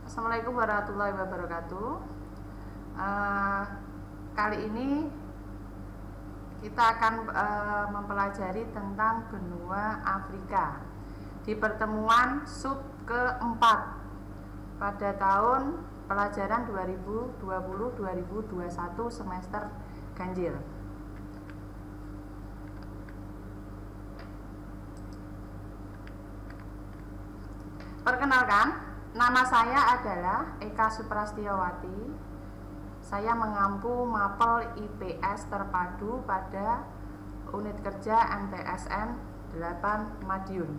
Assalamualaikum warahmatullahi wabarakatuh. Kali ini kita akan mempelajari tentang benua Afrika di pertemuan sub keempat pada tahun pelajaran 2020-2021 semester ganjil. Perkenalkan, nama saya adalah Eka Suprastiawati. Saya mengampu mapel IPS terpadu pada unit kerja MTSN 8 Madiun.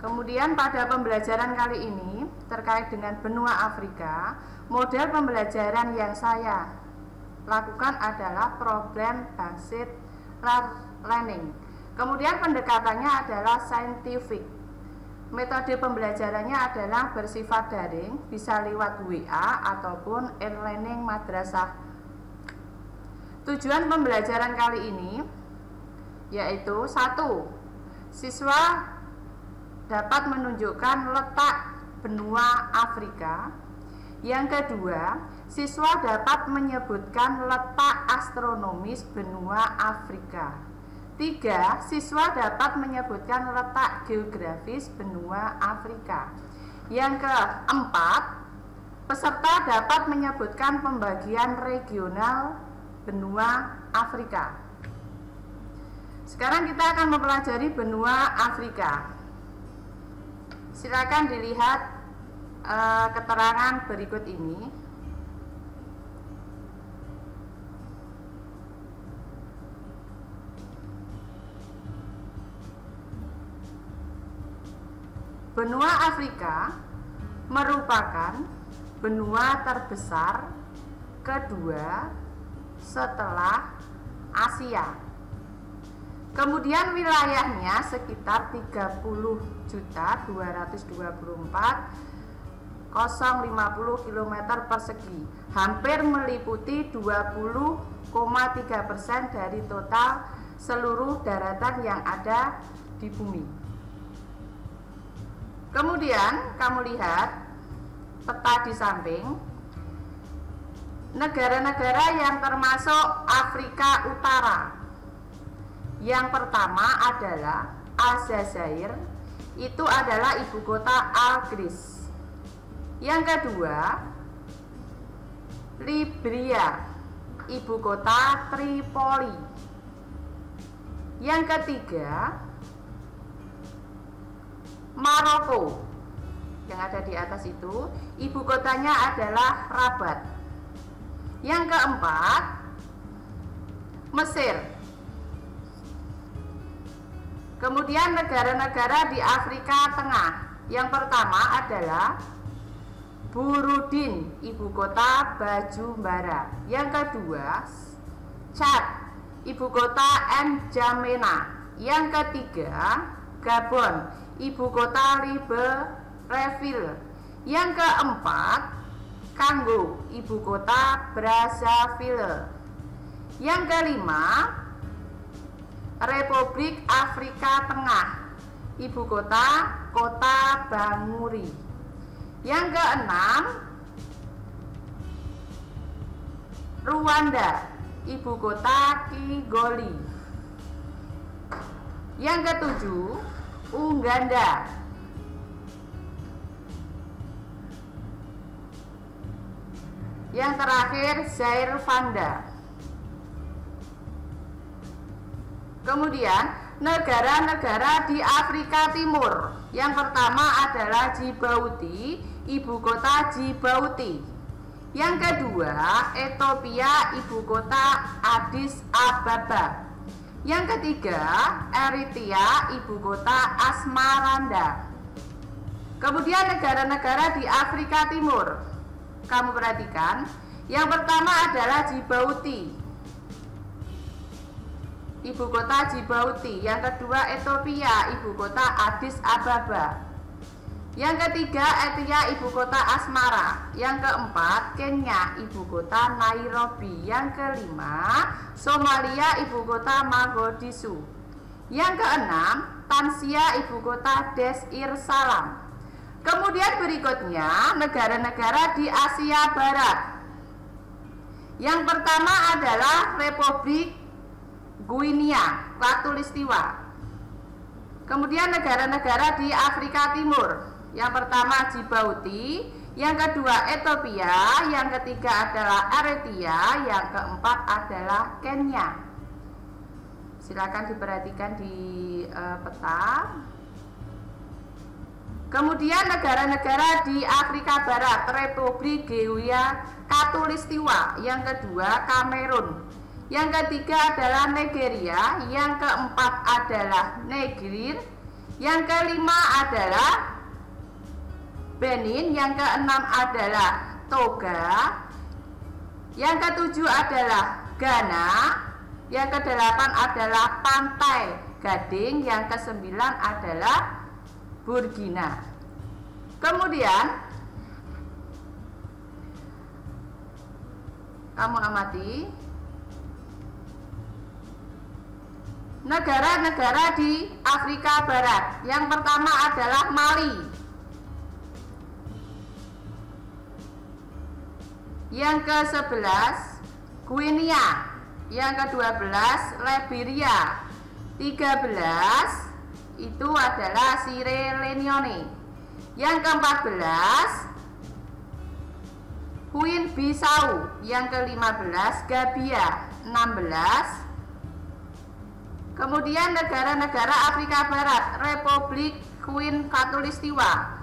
Kemudian pada pembelajaran kali ini terkait dengan benua Afrika, model pembelajaran yang saya lakukan adalah problem based learning. Kemudian pendekatannya adalah scientific. Metode pembelajarannya adalah bersifat daring, bisa lewat WA ataupun e-learning madrasah. Tujuan pembelajaran kali ini yaitu 1. Siswa dapat menunjukkan letak benua Afrika. Yang kedua, siswa dapat menyebutkan letak astronomis benua Afrika. 3. Siswa dapat menyebutkan letak geografis benua Afrika. Yang keempat, peserta dapat menyebutkan pembagian regional benua Afrika. Sekarang kita akan mempelajari benua Afrika. Silakan dilihat keterangan berikut ini. Benua Afrika merupakan benua terbesar kedua setelah Asia. Kemudian wilayahnya sekitar 30.224.050 km persegi, hampir meliputi 20,3% dari total seluruh daratan yang ada di bumi. Kemudian kamu lihat peta di samping negara-negara yang termasuk Afrika Utara. Yang pertama adalah Aljazair, itu adalah ibu kota Algiers. Yang kedua Liberia, ibu kota Tripoli. Yang ketiga Maroko, yang ada di atas itu, ibu kotanya adalah Rabat. Yang keempat Mesir. Kemudian negara-negara di Afrika Tengah. Yang pertama adalah Burudin, ibu kota Bajumbara. Yang kedua Chad, ibu kota N'Djamena. Yang ketiga Gabon, ibu kota Libreville. Yang keempat Kongo, ibu kota Brazzaville. Yang kelima Republik Afrika Tengah, ibu kota Bangui. Yang keenam Rwanda, ibu kota Kigali. Yang ketujuh Uganda. Yang terakhir Zaire-Vanda. Kemudian negara-negara di Afrika Timur. Yang pertama adalah Djibouti, ibu kota Djibouti. Yang kedua Ethiopia, ibu kota Addis Ababa. Yang ketiga Eritrea, ibu kota Asmaranda. Kemudian negara-negara di Afrika Timur, kamu perhatikan. Yang pertama adalah Djibouti, ibu kota Djibouti. Yang kedua Ethiopia, ibu kota Addis Ababa. Yang ketiga Eritrea, ibu kota Asmara. Yang keempat Kenya, ibu kota Nairobi. Yang kelima Somalia, ibu kota Mogadishu. Yang keenam Tanzania, ibu kota Dar es Salaam. Kemudian berikutnya negara-negara di Asia Barat. Yang pertama adalah Republik Guinea Khatulistiwa. Kemudian negara-negara di Afrika Timur. Yang pertama Djibouti, yang kedua Ethiopia, yang ketiga adalah Eritrea, yang keempat adalah Kenya. Silakan diperhatikan di peta. Kemudian negara-negara di Afrika Barat, Republik Guinea Khatulistiwa, yang kedua Kamerun, yang ketiga adalah Nigeria, yang keempat adalah Niger, yang kelima adalah Benin, yang keenam adalah Toga, yang ketujuh adalah Ghana, yang kedelapan adalah Pantai Gading, yang kesembilan adalah Burkina. Kemudian kamu amati negara-negara di Afrika Barat. Yang pertama adalah Mali, yang ke-11 Guinea, yang ke-12 Liberia, 13 itu adalah Sierra Leone, yang ke-14 Guinea Bissau, yang ke-15 Gambia, 16. Kemudian negara-negara Afrika Barat, Republik Guinea Khatulistiwa.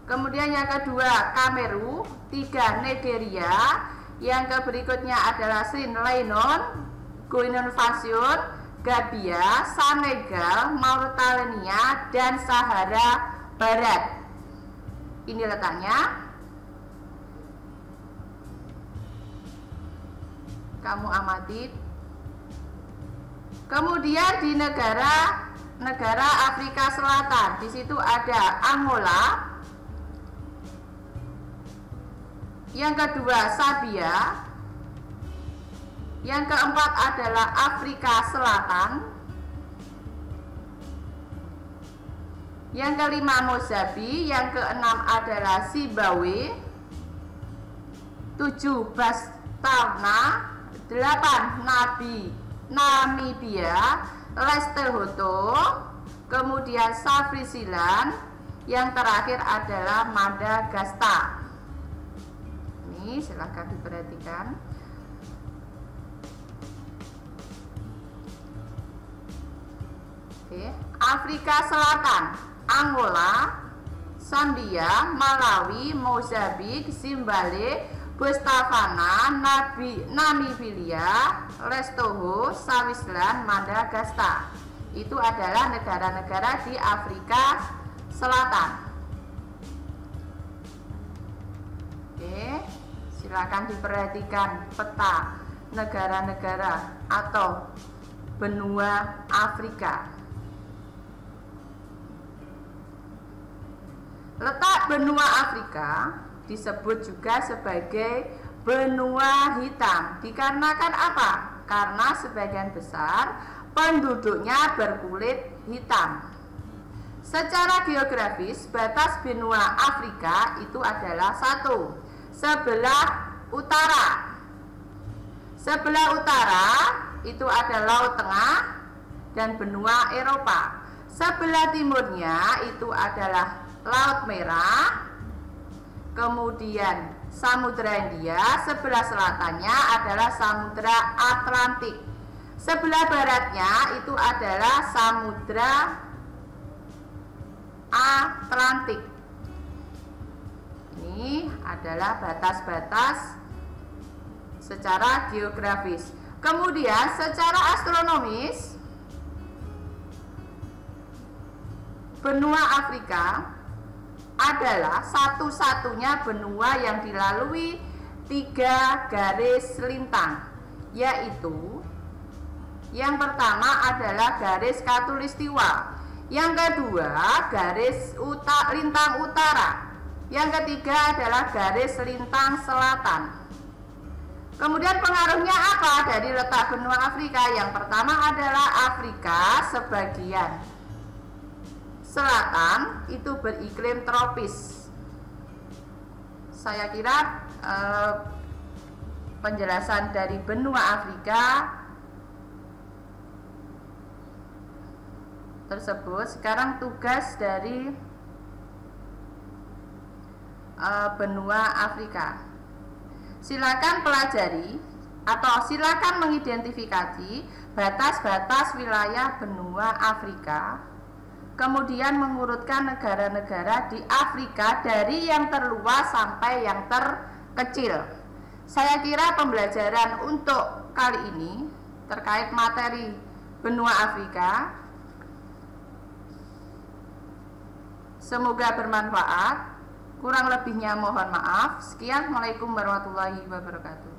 Kemudian yang kedua Kamerun, 3 Nigeria, yang berikutnya adalah Sierra Leone, Guinea Faso, Gambia, Senegal, Mauritania, dan Sahara Barat. Ini letaknya. Kamu amati. Kemudian di negara Afrika Selatan, di situ ada Angola, yang kedua Zambia, yang keempat adalah Afrika Selatan, yang kelima Mozambik, yang keenam adalah Zimbabwe, 7 Botswana, 8 Namibia, Lesotho, kemudian Swaziland, yang terakhir adalah Madagaskar. Ini silakan diperhatikan. Oke, Afrika Selatan, Angola, Zambia, Malawi, Mozambik, Zimbabwe, Botswana, Namibia, Lesotho, Swaziland, Madagaskar. Itu adalah negara-negara di Afrika Selatan. Oke, silakan diperhatikan peta negara-negara atau benua Afrika. Letak benua Afrika disebut juga sebagai benua hitam. Dikarenakan apa? Karena sebagian besar penduduknya berkulit hitam. Secara geografis, batas benua Afrika itu adalah 1. Sebelah utara. Sebelah utara itu ada Laut Tengah dan benua Eropa. Sebelah timurnya itu adalah Laut Merah, kemudian Samudra Hindia. Sebelah selatannya adalah Samudra Atlantik. Sebelah baratnya itu adalah Samudra Atlantik. Ini adalah batas-batas secara geografis. Kemudian secara astronomis, benua Afrika adalah satu-satunya benua yang dilalui 3 garis lintang, yaitu yang pertama adalah garis khatulistiwa, yang kedua garis lintang utara, yang ketiga adalah garis lintang selatan. Kemudian pengaruhnya apa dari letak benua Afrika? Yang pertama adalah Afrika selatan itu beriklim tropis. Saya kira penjelasan dari benua Afrika tersebut. Sekarang tugas dari benua Afrika. Silakan pelajari atau silakan mengidentifikasi batas-batas wilayah benua Afrika, kemudian mengurutkan negara-negara di Afrika dari yang terluas sampai yang terkecil. Saya kira pembelajaran untuk kali ini terkait materi benua Afrika semoga bermanfaat. Kurang lebihnya mohon maaf. Sekian, Assalamualaikum warahmatullahi wabarakatuh.